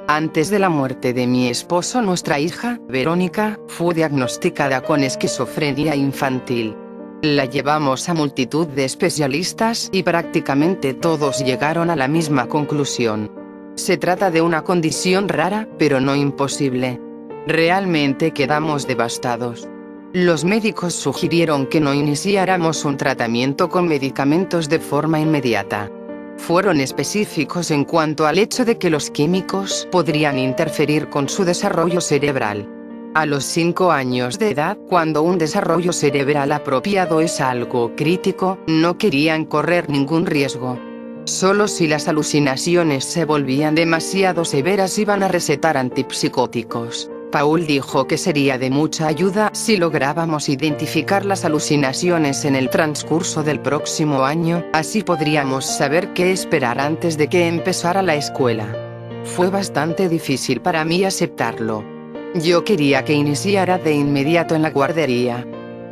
Antes de la muerte de mi esposo, nuestra hija, Verónica, fue diagnosticada con esquizofrenia infantil. La llevamos a multitud de especialistas y prácticamente todos llegaron a la misma conclusión. Se trata de una condición rara, pero no imposible. Realmente quedamos devastados. Los médicos sugirieron que no iniciáramos un tratamiento con medicamentos de forma inmediata. Fueron específicos en cuanto al hecho de que los químicos podrían interferir con su desarrollo cerebral. A los 5 años de edad, cuando un desarrollo cerebral apropiado es algo crítico, no querían correr ningún riesgo. Solo si las alucinaciones se volvían demasiado severas iban a recetar antipsicóticos. Paul dijo que sería de mucha ayuda si lográbamos identificar las alucinaciones en el transcurso del próximo año, así podríamos saber qué esperar antes de que empezara la escuela. Fue bastante difícil para mí aceptarlo. Yo quería que iniciara de inmediato en la guardería.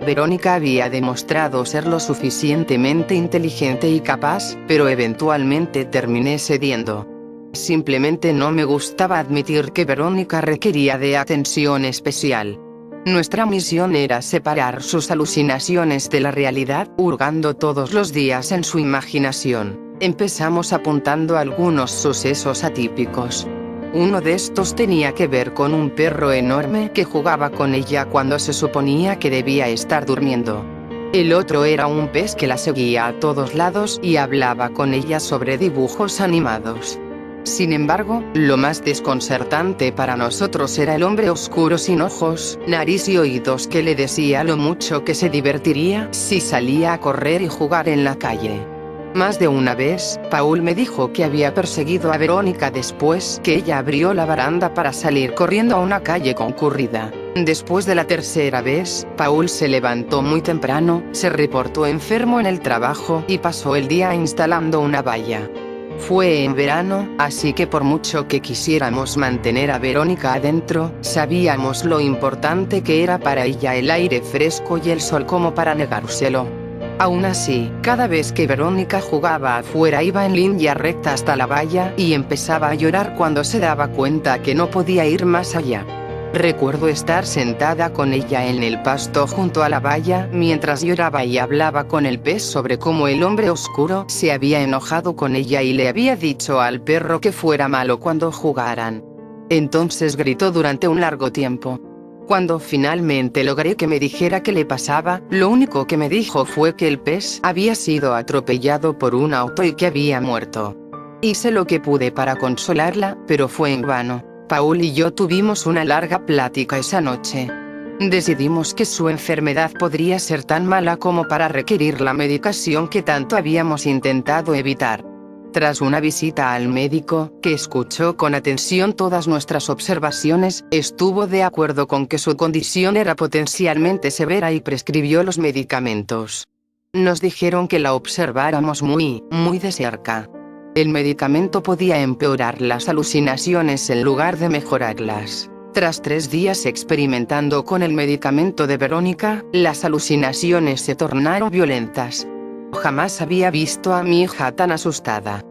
Verónica había demostrado ser lo suficientemente inteligente y capaz, pero eventualmente terminé cediendo. Simplemente no me gustaba admitir que Verónica requería de atención especial. Nuestra misión era separar sus alucinaciones de la realidad, hurgando todos los días en su imaginación. Empezamos apuntando algunos sucesos atípicos. Uno de estos tenía que ver con un perro enorme que jugaba con ella cuando se suponía que debía estar durmiendo. El otro era un pez que la seguía a todos lados y hablaba con ella sobre dibujos animados. Sin embargo, lo más desconcertante para nosotros era el hombre oscuro sin ojos, nariz y oídos que le decía lo mucho que se divertiría si salía a correr y jugar en la calle. Más de una vez, Paul me dijo que había perseguido a Verónica después que ella abrió la baranda para salir corriendo a una calle concurrida. Después de la tercera vez, Paul se levantó muy temprano, se reportó enfermo en el trabajo y pasó el día instalando una valla. Fue en verano, así que por mucho que quisiéramos mantener a Verónica adentro, sabíamos lo importante que era para ella el aire fresco y el sol como para negárselo. Aún así, cada vez que Verónica jugaba afuera iba en línea recta hasta la valla y empezaba a llorar cuando se daba cuenta que no podía ir más allá. Recuerdo estar sentada con ella en el pasto junto a la valla mientras lloraba y hablaba con el pez sobre cómo el hombre oscuro se había enojado con ella y le había dicho al perro que fuera malo cuando jugaran. Entonces gritó durante un largo tiempo. Cuando finalmente logré que me dijera qué le pasaba, lo único que me dijo fue que el pez había sido atropellado por un auto y que había muerto. Hice lo que pude para consolarla, pero fue en vano. Paul y yo tuvimos una larga plática esa noche. Decidimos que su enfermedad podría ser tan mala como para requerir la medicación que tanto habíamos intentado evitar. Tras una visita al médico, que escuchó con atención todas nuestras observaciones, estuvo de acuerdo con que su condición era potencialmente severa y prescribió los medicamentos. Nos dijeron que la observáramos muy de cerca. El medicamento podía empeorar las alucinaciones en lugar de mejorarlas. Tras 3 días experimentando con el medicamento de Verónica, las alucinaciones se tornaron violentas. Jamás había visto a mi hija tan asustada.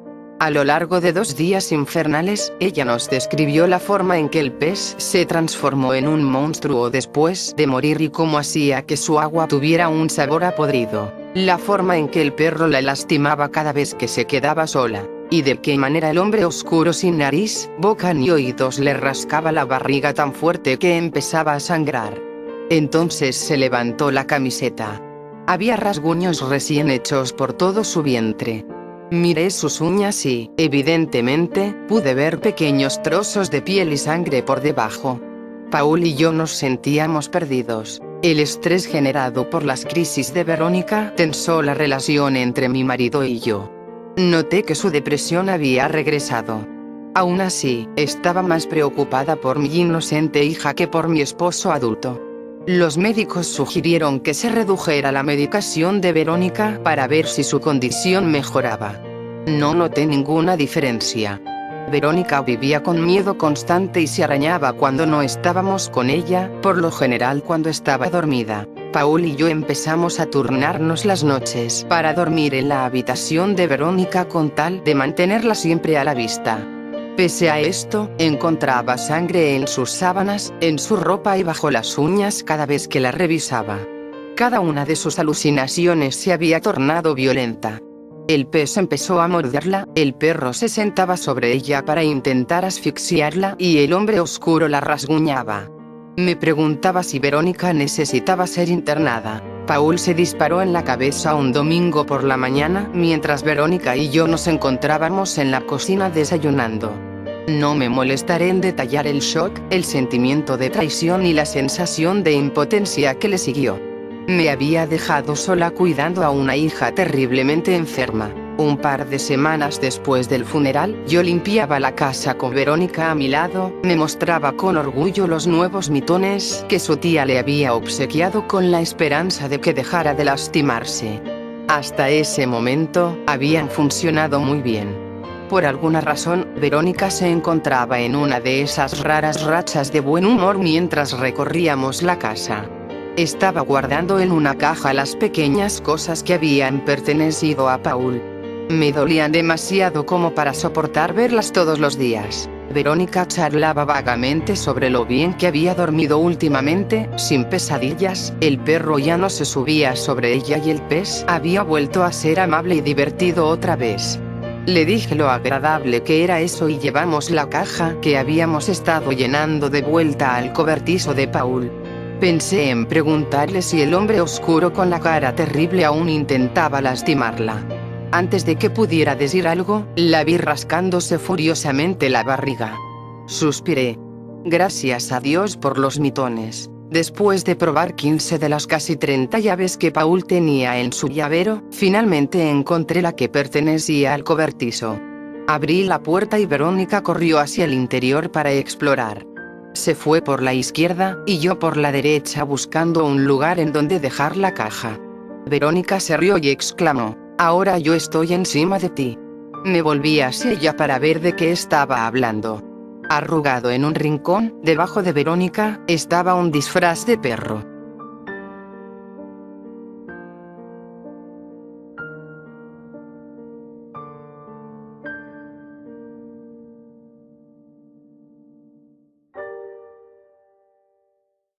A lo largo de 2 días infernales, ella nos describió la forma en que el pez se transformó en un monstruo después de morir y cómo hacía que su agua tuviera un sabor a podrido. La forma en que el perro la lastimaba cada vez que se quedaba sola. Y de qué manera el hombre oscuro sin nariz, boca ni oídos le rascaba la barriga tan fuerte que empezaba a sangrar. Entonces se levantó la camiseta. Había rasguños recién hechos por todo su vientre. Miré sus uñas y, evidentemente, pude ver pequeños trozos de piel y sangre por debajo. Paul y yo nos sentíamos perdidos. El estrés generado por las crisis de Verónica tensó la relación entre mi marido y yo. Noté que su depresión había regresado. Aún así, estaba más preocupada por mi inocente hija que por mi esposo adulto. Los médicos sugirieron que se redujera la medicación de Verónica para ver si su condición mejoraba. No noté ninguna diferencia. Verónica vivía con miedo constante y se arañaba cuando no estábamos con ella, por lo general cuando estaba dormida. Paul y yo empezamos a turnarnos las noches para dormir en la habitación de Verónica con tal de mantenerla siempre a la vista. Pese a esto, encontraba sangre en sus sábanas, en su ropa y bajo las uñas cada vez que la revisaba. Cada una de sus alucinaciones se había tornado violenta. El pez empezó a morderla, el perro se sentaba sobre ella para intentar asfixiarla y el hombre oscuro la rasguñaba. Me preguntaba si Verónica necesitaba ser internada. Paul se disparó en la cabeza un domingo por la mañana mientras Verónica y yo nos encontrábamos en la cocina desayunando. No me molestaré en detallar el shock, el sentimiento de traición y la sensación de impotencia que le siguió. Me había dejado sola cuidando a una hija terriblemente enferma. Un par de semanas después del funeral, yo limpiaba la casa con Verónica a mi lado, me mostraba con orgullo los nuevos mitones que su tía le había obsequiado con la esperanza de que dejara de lastimarse. Hasta ese momento, habían funcionado muy bien. Por alguna razón, Verónica se encontraba en una de esas raras rachas de buen humor mientras recorríamos la casa. Estaba guardando en una caja las pequeñas cosas que habían pertenecido a Paul. Me dolían demasiado como para soportar verlas todos los días. Verónica charlaba vagamente sobre lo bien que había dormido últimamente, sin pesadillas, el perro ya no se subía sobre ella y el pez había vuelto a ser amable y divertido otra vez. Le dije lo agradable que era eso y llevamos la caja que habíamos estado llenando de vuelta al cobertizo de Paul. Pensé en preguntarle si el hombre oscuro con la cara terrible aún intentaba lastimarla. Antes de que pudiera decir algo, la vi rascándose furiosamente la barriga. Suspiré. Gracias a Dios por los mitones. Después de probar 15 de las casi 30 llaves que Paul tenía en su llavero, finalmente encontré la que pertenecía al cobertizo. Abrí la puerta y Verónica corrió hacia el interior para explorar. Se fue por la izquierda, y yo por la derecha buscando un lugar en donde dejar la caja. Verónica se rió y exclamó: «Ahora yo estoy encima de ti». Me volví hacia ella para ver de qué estaba hablando. Arrugado en un rincón, debajo de Verónica, estaba un disfraz de perro.